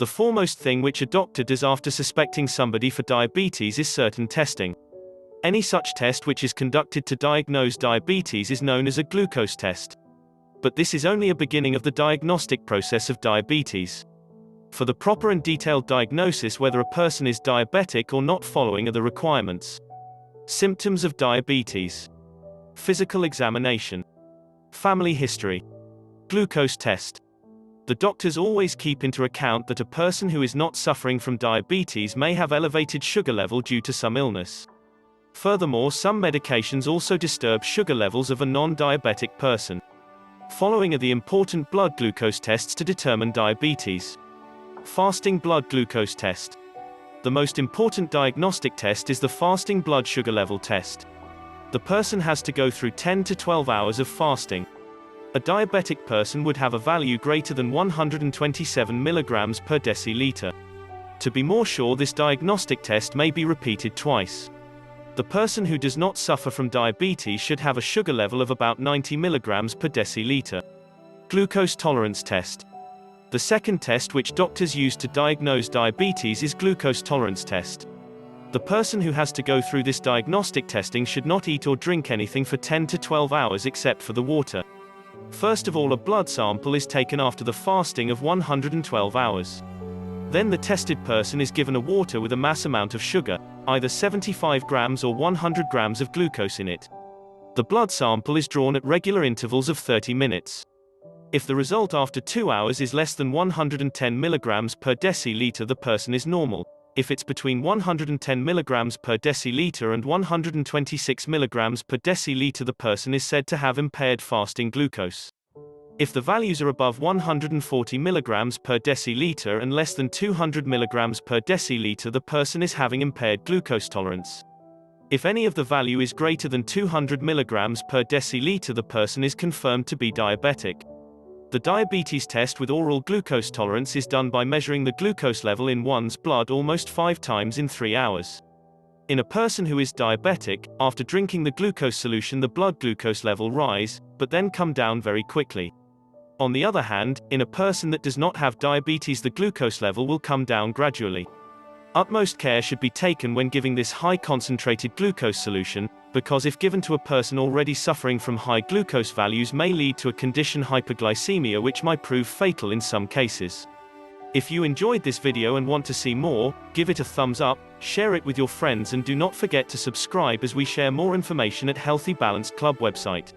The foremost thing which a doctor does after suspecting somebody for diabetes is certain testing. Any such test which is conducted to diagnose diabetes is known as a glucose test. But this is only a beginning of the diagnostic process of diabetes. For the proper and detailed diagnosis whether a person is diabetic or not, following are the requirements. Symptoms of diabetes. Physical examination. Family history. Glucose test. The doctors always keep into account that a person who is not suffering from diabetes may have elevated sugar level due to some illness. Furthermore, some medications also disturb sugar levels of a non-diabetic person. Following are the important blood glucose tests to determine diabetes. Fasting blood glucose test. The most important diagnostic test is the fasting blood sugar level test. The person has to go through 10 to 12 hours of fasting. A diabetic person would have a value greater than 127 milligrams per deciliter. To be more sure, this diagnostic test may be repeated twice. The person who does not suffer from diabetes should have a sugar level of about 90 milligrams per deciliter. Glucose tolerance test. The second test which doctors use to diagnose diabetes is glucose tolerance test. The person who has to go through this diagnostic testing should not eat or drink anything for 10 to 12 hours except for the water. First of all, a blood sample is taken after the fasting of 112 hours. Then the tested person is given a water with a mass amount of sugar, either 75 grams or 100 grams of glucose in it. The blood sample is drawn at regular intervals of 30 minutes. If the result after 2 hours is less than 110 milligrams per deciliter, the person is normal. If it's between 110 milligrams per deciliter and 126 milligrams per deciliter, the person is said to have impaired fasting glucose. If the values are above 140 milligrams per deciliter and less than 200 milligrams per deciliter, the person is having impaired glucose tolerance. If any of the value is greater than 200 milligrams per deciliter, the person is confirmed to be diabetic. The diabetes test with oral glucose tolerance is done by measuring the glucose level in one's blood almost 5 times in 3 hours. In a person who is diabetic, after drinking the glucose solution, the blood glucose level rise, but then come down very quickly. On the other hand, in a person that does not have diabetes, the glucose level will come down gradually. Utmost care should be taken when giving this high concentrated glucose solution, because if given to a person already suffering from high glucose values may lead to a condition hyperglycemia which might prove fatal in some cases. If you enjoyed this video and want to see more, give it a thumbs up, share it with your friends, and do not forget to subscribe as we share more information at Healthy Balance Club website.